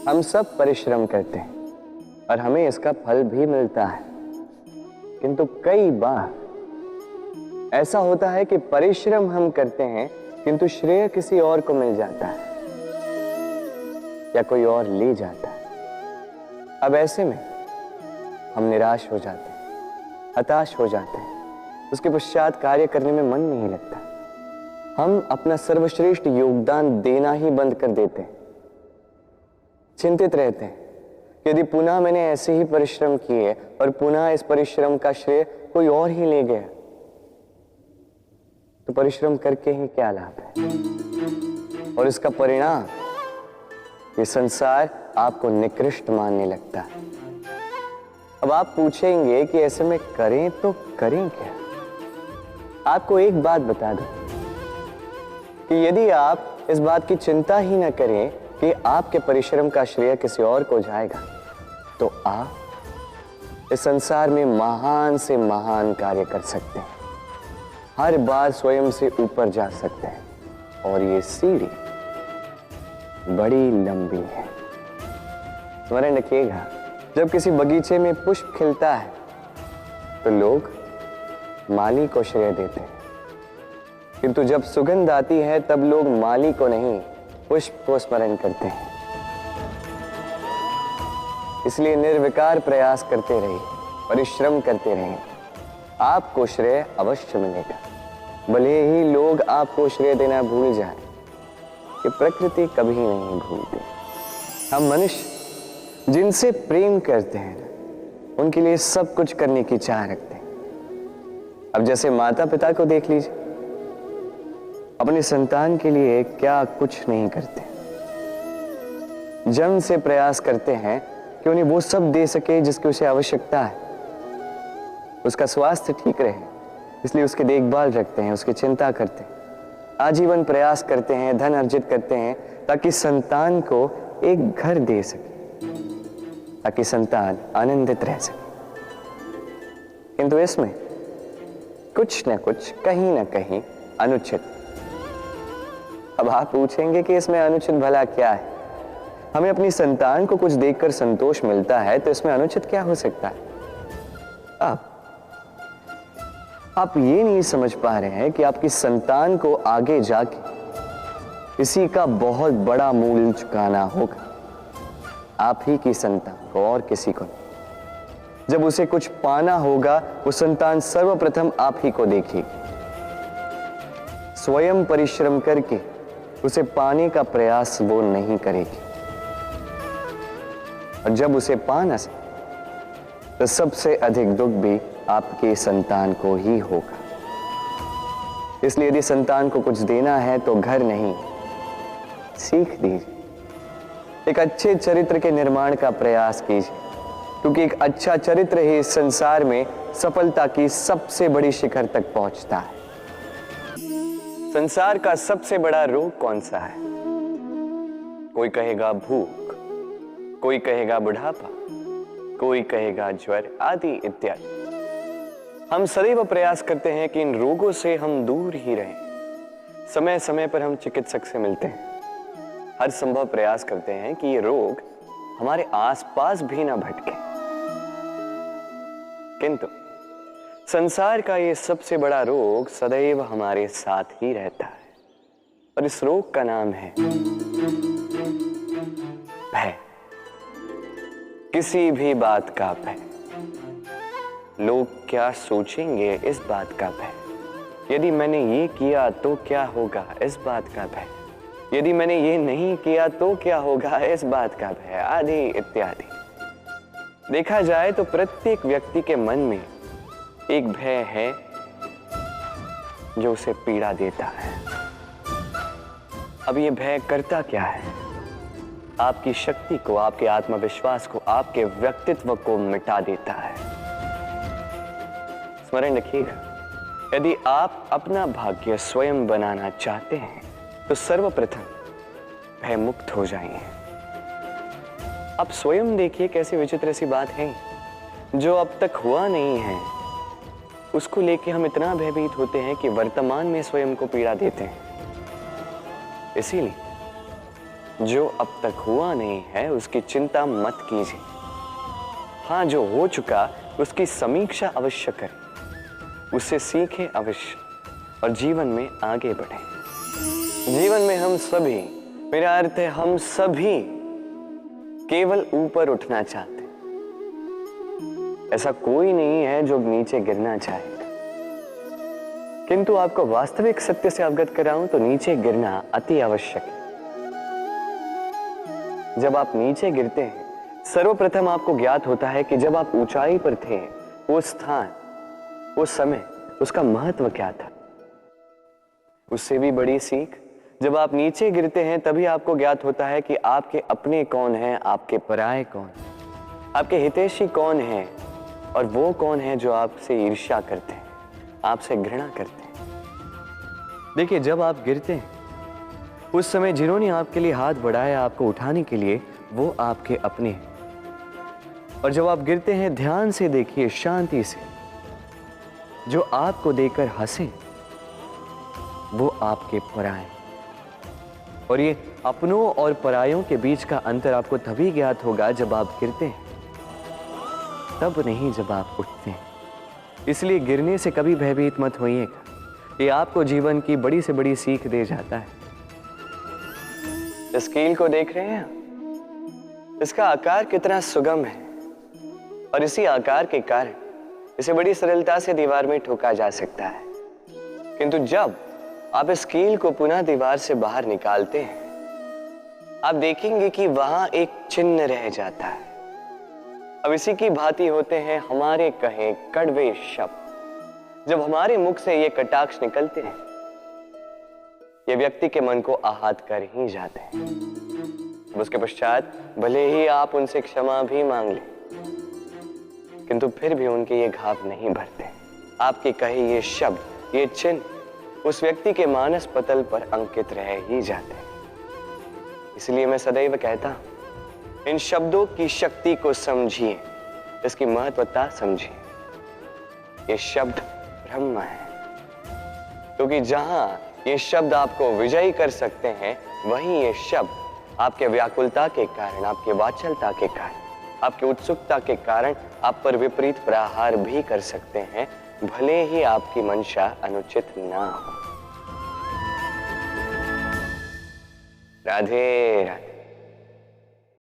हम सब परिश्रम करते हैं और हमें इसका फल भी मिलता है, किंतु कई बार ऐसा होता है कि परिश्रम हम करते हैं किंतु श्रेय किसी और को मिल जाता है या कोई और ले जाता है। अब ऐसे में हम निराश हो जाते हैं, हताश हो जाते हैं, उसके पश्चात कार्य करने में मन नहीं लगता। हम अपना सर्वश्रेष्ठ योगदान देना ही बंद कर देते हैं। चिंतित रहते हैं कि यदि पुनः मैंने ऐसे ही परिश्रम किए और पुनः इस परिश्रम का श्रेय कोई और ही ले गया तो परिश्रम करके ही क्या लाभ है। और इसका परिणाम ये संसार आपको निकृष्ट मानने लगता है। अब आप पूछेंगे कि ऐसे में करें तो करें क्या। आपको एक बात बता दूं कि यदि आप इस बात की चिंता ही न करें कि आपके परिश्रम का श्रेय किसी और को जाएगा तो आप इस संसार में महान से महान कार्य कर सकते हैं, हर बार स्वयं से ऊपर जा सकते हैं। और ये सीढ़ी बड़ी लंबी है। स्मरण रखिएगा, जब किसी बगीचे में पुष्प खिलता है तो लोग माली को श्रेय देते हैं, किंतु जब सुगंध आती है तब लोग माली को नहीं पुष्प को स्मरण करते हैं। इसलिए निर्विकार प्रयास करते रहिए, परिश्रम करते रहिए, आपको श्रेय अवश्य मिलेगा। भले ही लोग आपको श्रेय देना भूल जाए, कि प्रकृति कभी नहीं भूलती। हम मनुष्य जिनसे प्रेम करते हैं उनके लिए सब कुछ करने की चाह रखते हैं। अब जैसे माता पिता को देख लीजिए, अपने संतान के लिए क्या कुछ नहीं करते, जन्म से प्रयास करते हैं कि उन्हें वो सब दे सके जिसकी उसे आवश्यकता है। उसका स्वास्थ्य ठीक रहे इसलिए उसकी देखभाल रखते हैं, उसकी चिंता करते हैं, आजीवन प्रयास करते हैं, धन अर्जित करते हैं ताकि संतान को एक घर दे सके, ताकि संतान आनंदित रह सके। किंतु इसमें कुछ न कुछ, कहीं ना कहीं अनुचित। अब आप पूछेंगे कि इसमें अनुचित भला क्या है। हमें अपनी संतान को कुछ देखकर संतोष मिलता है तो इसमें अनुचित क्या हो सकता है। आप ये नहीं समझ पा रहे हैं कि आपकी संतान को आगे जाके इसी का बहुत बड़ा मूल्य चुकाना होगा। आप ही की संतान को और किसी को नहीं। जब उसे कुछ पाना होगा वो संतान सर्वप्रथम आप ही को देखेगी। स्वयं परिश्रम करके उसे पाने का प्रयास वो नहीं करेगी, और जब उसे पा न सके तो सबसे अधिक दुख भी आपके संतान को ही होगा। इसलिए यदि संतान को कुछ देना है तो घर नहीं, सीख दीजिए, एक अच्छे चरित्र के निर्माण का प्रयास कीजिए, क्योंकि एक अच्छा चरित्र ही इस संसार में सफलता की सबसे बड़ी शिखर तक पहुंचता है। संसार का सबसे बड़ा रोग कौन सा है? कोई कहेगा भूख, कोई कहेगा बुढ़ापा, कोई कहेगा ज्वर आदि इत्यादि। हम सदैव प्रयास करते हैं कि इन रोगों से हम दूर ही रहें। समय समय पर हम चिकित्सक से मिलते हैं, हर संभव प्रयास करते हैं कि ये रोग हमारे आसपास भी ना भटके। किंतु संसार का ये सबसे बड़ा रोग सदैव हमारे साथ ही रहता है, और इस रोग का नाम है भय। किसी भी बात का भय। लोग क्या सोचेंगे इस बात का भय। यदि मैंने ये किया तो क्या होगा इस बात का भय। यदि मैंने ये नहीं किया तो क्या होगा इस बात का भय, आदि इत्यादि। देखा जाए तो प्रत्येक व्यक्ति के मन में एक भय है जो उसे पीड़ा देता है। अब ये भय करता क्या है? आपकी शक्ति को, आपके आत्मविश्वास को, आपके व्यक्तित्व को मिटा देता है। स्मरण रखिएगा, यदि आप अपना भाग्य स्वयं बनाना चाहते हैं तो सर्वप्रथम भय मुक्त हो जाइए। आप स्वयं देखिए कैसी विचित्र सी बात है, जो अब तक हुआ नहीं है उसको लेके हम इतना भयभीत होते हैं कि वर्तमान में स्वयं को पीड़ा देते हैं। इसीलिए जो अब तक हुआ नहीं है उसकी चिंता मत कीजिए। हाँ, जो हो चुका उसकी समीक्षा अवश्य करें, उससे सीखें अवश्य और जीवन में आगे बढ़ें। जीवन में हम सभी, मेरा अर्थ है हम सभी, केवल ऊपर उठना चाहते हैं। ऐसा कोई नहीं है जो नीचे गिरना चाहे। किंतु आपको वास्तविक सत्य से अवगत कराऊं तो नीचे गिरना अति आवश्यक है। जब आप नीचे गिरते हैं, सर्वप्रथम आपको ज्ञात होता है कि जब आप ऊंचाई पर थे, वो स्थान, वो समय, उसका महत्व क्या था। उससे भी बड़ी सीख, जब आप नीचे गिरते हैं तभी आपको ज्ञात होता है कि आपके अपने कौन हैं, आपके पराये कौन, आपके हितैषी कौन हैं और वो कौन है जो आपसे ईर्ष्या करते हैं, आपसे घृणा करते हैं। देखिए, जब आप गिरते हैं उस समय जिन्होंने आपके लिए हाथ बढ़ाया आपको उठाने के लिए, वो आपके अपने हैं। और जब आप गिरते हैं, ध्यान से देखिए, शांति से, जो आपको देकर हंसे वो आपके पराये। और ये अपनों और परायों के बीच का अंतर आपको तभी ज्ञात होगा जब आप गिरते हैं, तब नहीं जब आप उठते हैं। इसलिए गिरने से कभी भयभीत मत होइएगा, ये आपको जीवन की बड़ी से बड़ी सीख दे जाता है। इस कील को देख रहे हैं, इसका आकार कितना सुगम है और इसी आकार के कारण इसे बड़ी सरलता से दीवार में ठोका जा सकता है। किंतु जब आप इस कील को पुनः दीवार से बाहर निकालते हैं, आप देखेंगे कि वहां एक चिन्ह रह जाता है। अब इसी की भांति होते हैं हमारे कहे कड़वे शब्द। जब हमारे मुख से ये कटाक्ष निकलते हैं, ये व्यक्ति के मन को आहत कर ही जाते हैं। उसके पश्चात भले ही आप उनसे क्षमा भी मांग लें, किंतु फिर भी उनके ये घाव नहीं भरते। आपके कहे ये शब्द, ये चिन्ह उस व्यक्ति के मानस पटल पर अंकित रह ही जाते हैं। इसलिए मैं सदैव कहता हूं, इन शब्दों की शक्ति को समझिए, इसकी महत्वता समझिए। ये शब्द ब्रह्म है, क्योंकि जहां ये शब्द आपको विजयी कर सकते हैं, वहीं ये शब्द आपके व्याकुलता के कारण, आपके वाचलता के कारण, आपकी उत्सुकता के कारण आप पर विपरीत प्रहार भी कर सकते हैं, भले ही आपकी मंशा अनुचित ना हो। राधे राधे।